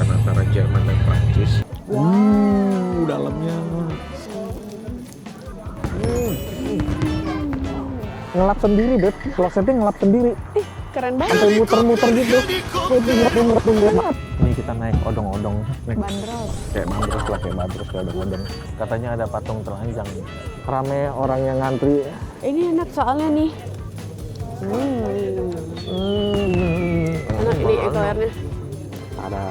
perbatasan antara Jerman dan Prancis. Dalamnya. Ngelap sendiri, Beb. Klosetnya ngelap sendiri. Ih, keren banget. Sampai muter-muter gitu. Ini kita naik odong-odong. Bandros. Kayak bandros lah, kayak odong-odong. Katanya ada patung telanjang. Rame orang yang ngantri. Ini enak soalnya nih. Enak ini eklernya. Ada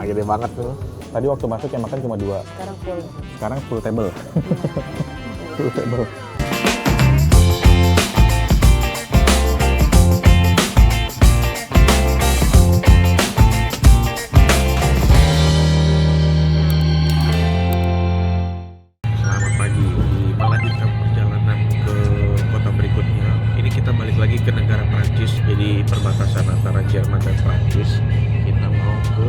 gede banget tuh. Tadi waktu masuk yang makan cuma 2. Sekarang full. Sekarang full table. Full table. Selamat pagi. Melanjutkan perjalanan ke kota berikutnya. Ini kita balik lagi ke negara Prancis. Jadi perbatasan antara Jerman dan Prancis. Kita mau ke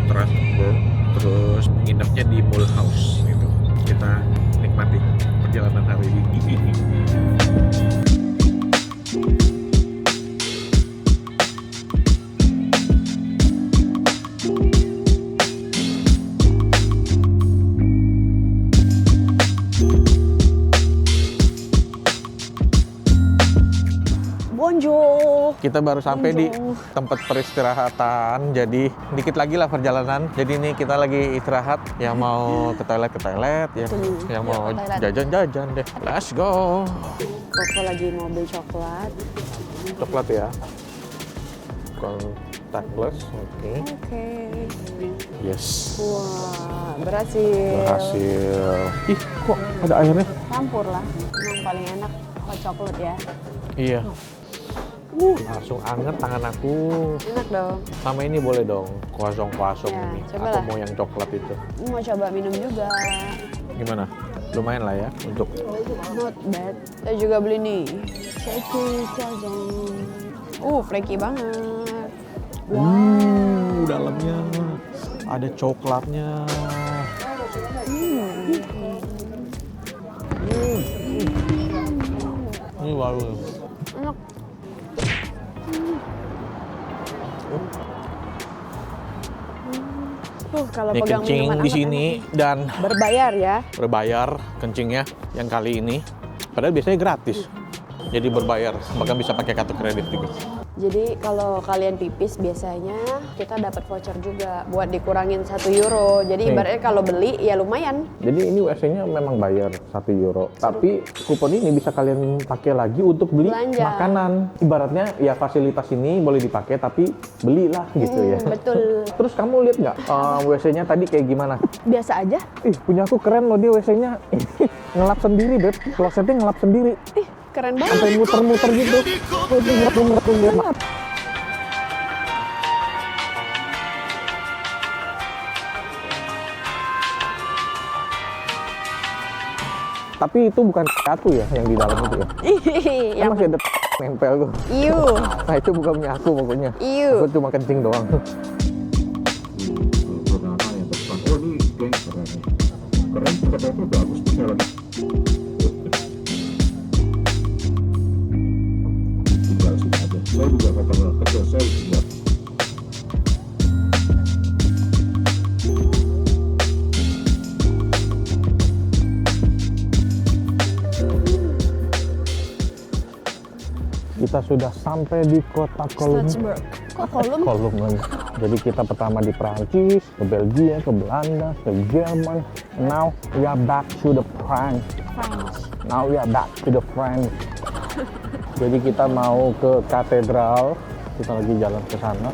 Strasbourg, terus nginepnya di Mulhouse gitu. Kita nikmati perjalanan hari ini. Bonjour. Kita baru sampai di Bonjour. tempat peristirahatan, jadi dikit lagi lah perjalanan. Jadi ini kita lagi istirahat, yang mau ke toilet, yang mau ke toilet. jajan-jajan deh. Let's go. Koko lagi mau beli coklat. Coklat ya. Contactless, oke. Oke. Yes. Wah, berhasil. Berhasil. Ih, kok ada airnya? Campur lah. Emang paling enak hot coklat ya. Iya. Langsung anget tangan aku. Enak dong. Sama ini boleh dong, kuasong-kuasong Ya, ini. coba Aku lah. mau yang coklat itu. Mau coba minum juga. Gimana? Lumayan lah ya untuk Not bad. Saya juga beli nih. Shaky croissant. Flaky banget. Dalamnya ada coklatnya. Ini baru. Enak. Kalau Ini pegang kencing minuman di anget sini enak. dan Berbayar ya. berbayar kencingnya yang kali ini. Padahal biasanya gratis. Jadi berbayar, bahkan bisa pakai kartu kredit juga. Jadi kalau kalian pipis biasanya kita dapat voucher juga buat dikurangin 1 euro. Jadi ibaratnya kalau beli ya lumayan. Jadi ini WC-nya memang bayar 1 euro. Tapi kupon ini bisa kalian pakai lagi untuk beli Belanja. makanan. Ibaratnya ya fasilitas ini boleh dipakai tapi belilah gitu ya. Betul. Terus kamu lihat nggak WC-nya tadi kayak gimana? Biasa aja. Ih, punya aku keren loh dia WC-nya. Ngelap sendiri, Beb. Klosetnya ngelap sendiri. Ih, keren banget. Sampai muter-muter gitu. Tapi itu bukan aku ya yang di dalam itu ya. Kan Yang masih ada nempel tuh. iu. Nah itu bukan punya aku pokoknya. Iu. Aku cuma kencing doang. Beberapa yang depan. Oh ini geng keren. Keren, katanya bagus punya lagi. Tinggal sini aja. Saya juga kata kerja saya juga. Kita sudah sampai di kota Kolom. Strasbourg. Kok kolom? Kolom lagi. Jadi kita pertama di Prancis, ke Belgia, ke Belanda, ke Jerman. Now we are back to the France. Now we are back to the France. Jadi kita mau ke katedral. Kita lagi jalan ke sana.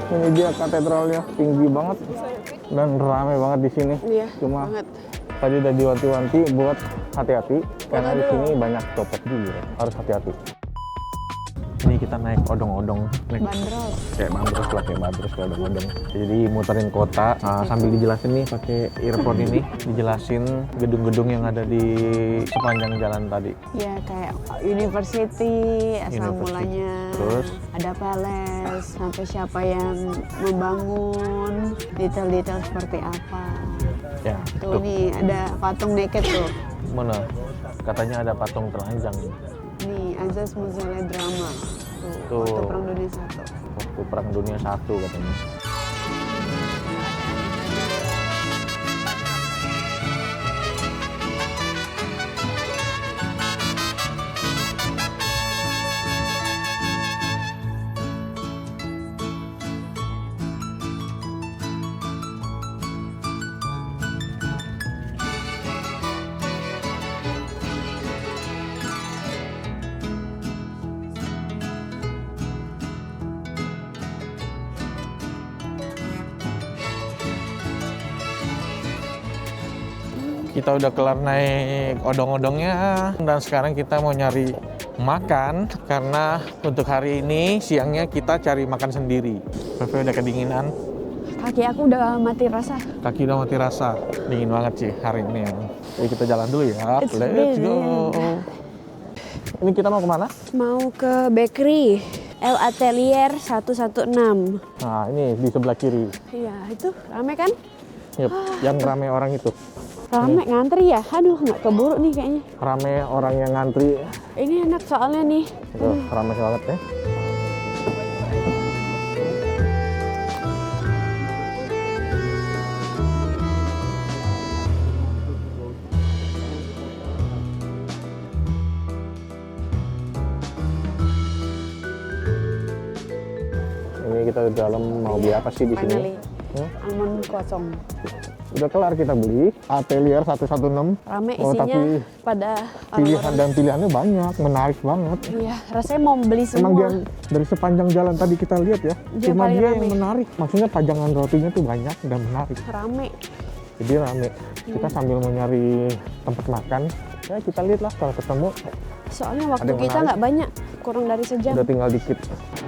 Ini dia katedralnya, tinggi banget dan ramai banget di sini. Iya, Cuma banget. tadi udah diwanti-wanti buat hati-hati karena di Waduh. sini banyak copet juga. Harus hati-hati. Ini kita kita naik odong-odong, naik Bandros. kayak bandros kayak odong-odong. Jadi muterin kota sambil dijelasin nih pakai earphone ini, dijelasin gedung-gedung yang ada di sepanjang jalan tadi. Ya kayak university, asal University. mulanya. Terus? Ada palace, sampai siapa yang membangun, detail-detail seperti apa. Ya, Tuh nih ada patung naked tuh. mana? Katanya ada patung telanjang. Nih Azaz Muzale Drama. Tuh. Waktu Perang Dunia I. Waktu Perang Dunia I katanya. Kita udah kelar naik odong-odongnya dan sekarang kita mau nyari makan karena untuk hari ini siangnya kita cari makan sendiri. Pepe udah kedinginan, Kaki aku udah mati rasa. kaki udah mati rasa. Dingin banget sih hari ini. Jadi kita jalan dulu ya. It's Let's go. Ini kita mau kemana? Mau ke bakery El Atelier 116. Nah ini di sebelah kiri. Iya itu rame kan? Yep, yang rame orang itu. Rame ngantri ya? Aduh nggak keburu nih kayaknya. Rame orang yang ngantri. Ini enak soalnya nih. Itu rame banget ya. Ini kita di dalam mau beli apa sih di sini? Finally. Almond kosong. Udah kelar kita beli Atelier 116. Rame Oh, isinya tapi pada pilihan orang-orang. dan pilihannya banyak, menarik banget. Iya, rasanya mau beli Emang semua. dia dari sepanjang jalan tadi kita lihat ya, Dia cuma paling dia rame. yang menarik. Maksudnya pajangan rotinya tuh banyak dan menarik. Rame. Jadi rame. Kita sambil mau nyari tempat makan, ya kita lihat lah kalau ketemu. Soalnya waktu yang kita menarik. nggak banyak, kurang dari sejam. Udah tinggal dikit.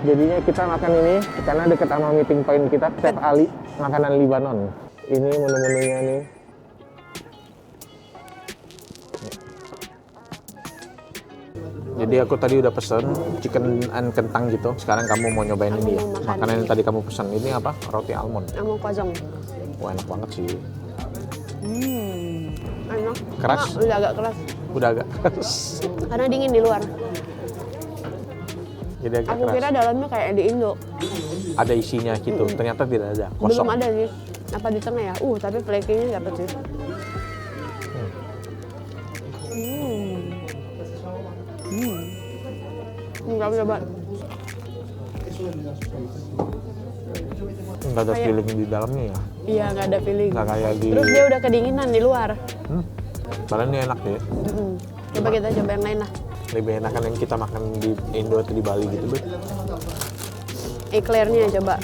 Jadinya kita makan ini karena deket sama meeting point kita, Chef Ali, makanan Libanon. Ini menu-menunya nih. Jadi aku tadi udah pesen chicken and kentang gitu. Sekarang kamu mau nyobain Aku ini ya. mau makan Makanan yang ini. tadi kamu pesen ini apa? Roti almond. Almond kosong. Wah enak banget sih. Enak. Keras? Cuma udah agak keras. Udah agak keras. Karena dingin di luar. Jadi agak Aku keras. kira dalamnya kayak di Indo. Ada isinya gitu. Ternyata tidak ada. Kosong. Belum ada sih. Apa di tengah ya? Tapi flakingnya dapet sih. Enggak coba. Nggak ada feeling di dalamnya ya. Iya, nggak ada feeling. Nggak kayak di. Terus dia udah kedinginan di luar. Padahal ini enak ya. Coba kita coba yang lain lah. Lebih enakan yang kita makan di Indo atau di Bali gitu, Beb. Eclairnya coba.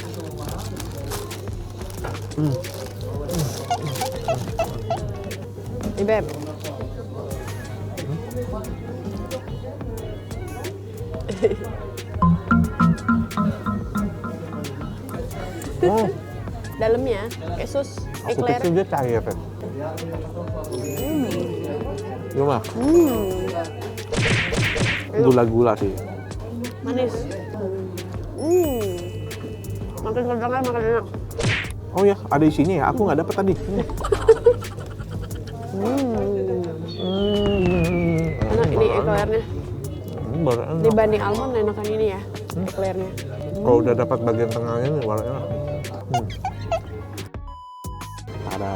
Nih, Beb. Oh, Dalamnya kayak sus aku eclair. pikir dia cair, Beb. Gimana? Gula-gula sih. Manis. Makin kentangnya makin enak. Oh ya, ada isinya ya. Aku nggak dapet tadi. Enak ini eclairnya. Baru enak. Dibanding almond enakan ini ya, eclairnya. Kalau udah dapat bagian tengahnya nih, baru enak. Ada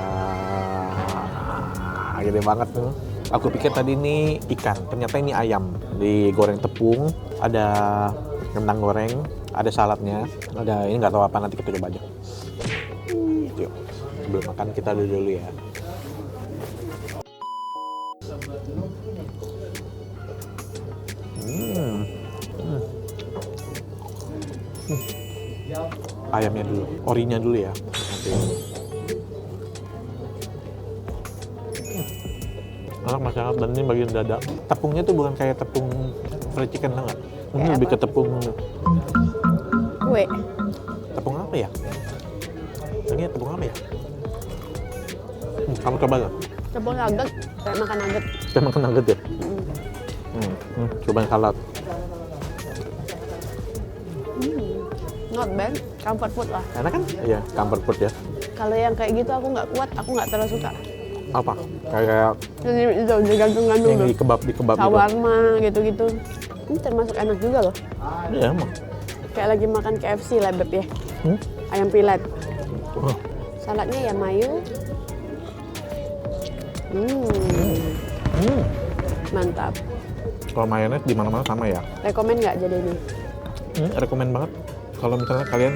gede banget tuh. Aku pikir tadi ini ikan, ternyata ini ayam. Digoreng tepung, ada kentang goreng, ada saladnya, ada ini nggak tahu apa, nanti kita coba aja. Yuk, sebelum makan kita dulu ya. Ayamnya dulu, orinya dulu ya. Nanti. Enak masyarakat dan ini bagian dada. Tepungnya tuh bukan kayak tepung fried chicken, tau nggak? Ini Kayak lebih apa? ke tepung. Kue. Tepung apa ya? Ini tepung apa ya? Kamu coba gak? Tepung nugget. Kayak makan nugget. Kita makan nugget ya? Cobain salad. Not bad. Comfort food lah. Enak kan? Iya, comfort food ya. Kalau yang kayak gitu aku nggak kuat. Aku nggak terlalu suka. Apa? Kayak Ini itu digantung-gantung yang tuh. di kebab gitu. Shawarma gitu-gitu. Ini termasuk enak juga loh. Iya emang. Kayak lagi makan KFC lah Beb ya. Hmm? Ayam pilet. Oh, Saladnya ya mayo. Mantap. kalau mayones di mana-mana sama ya. Rekomen nggak jadi ini? Rekomen banget. Kalau misalnya kalian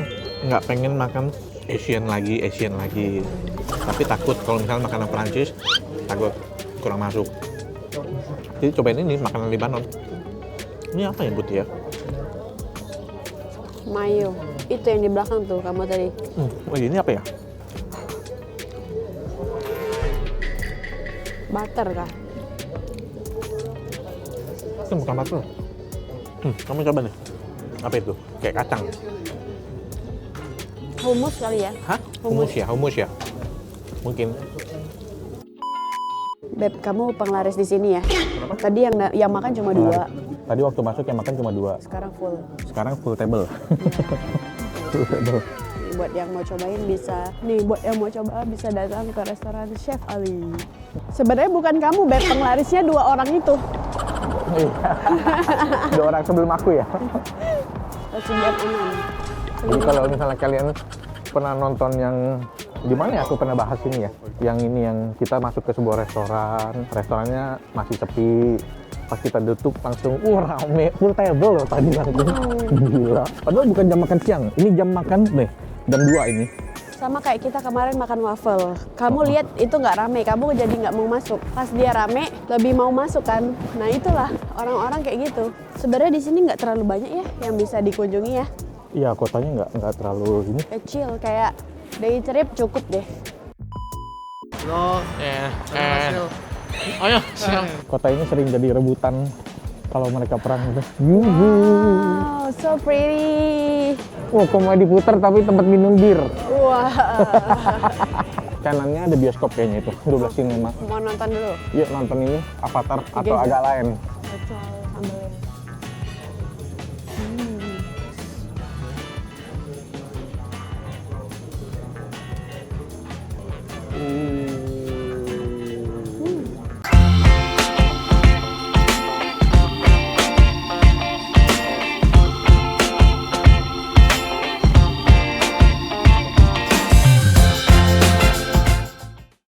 nggak pengen makan Asian lagi, tapi takut kalau misalnya makanan Perancis, takut kurang masuk. Jadi cobain ini makanan Libanon. Ini apa ya Putih ya? Mayo. Itu yang di belakang tuh kamu tadi. Oh ini apa ya? Butter kah? Itu bukan butter. Kamu coba nih. Apa itu? Kayak kacang. Hummus kali ya? Hah? Hummus ya? Mungkin. Beb, kamu penglaris di sini ya? Tadi yang makan cuma 2. Tadi waktu masuk yang makan cuma 2. Sekarang full. Sekarang full table. Full table. Nih, buat yang mau cobain bisa. Nih, buat yang mau coba bisa datang ke restoran Chef Ali. Sebenarnya bukan kamu, Beb, penglarisnya 2 orang itu. Iya. 2 orang sebelum aku ya. Sekian enam. Jadi kalau misalnya kalian pernah nonton yang di mana ya aku pernah bahas ini ya, yang ini yang kita masuk ke sebuah restorannya masih sepi, pas kita duduk langsung rame, full table loh tadi langsung. Gila. Padahal bukan jam makan siang, ini jam makan nih, jam 2 ini. Sama kayak kita kemarin makan waffle. Kamu lihat itu nggak rame, kamu jadi nggak mau masuk. Pas dia rame, lebih mau masuk kan. Nah itulah orang-orang kayak gitu. Sebenarnya di sini nggak terlalu banyak ya yang bisa dikunjungi ya. Iya, kotanya nggak terlalu ini. Kecil, kayak day trip cukup deh. Halo. Hasil. Oh ya, siap. Kota ini sering jadi rebutan kalau mereka perang gitu. Wow, so pretty. Wah, kok mau diputar tapi tempat minum bir. Wah, Kanannya ada bioskop kayaknya itu, 12 Cinema. mau nonton dulu? Yuk nonton ini, Avatar atau Gadget. agak lain. Betul, sambal.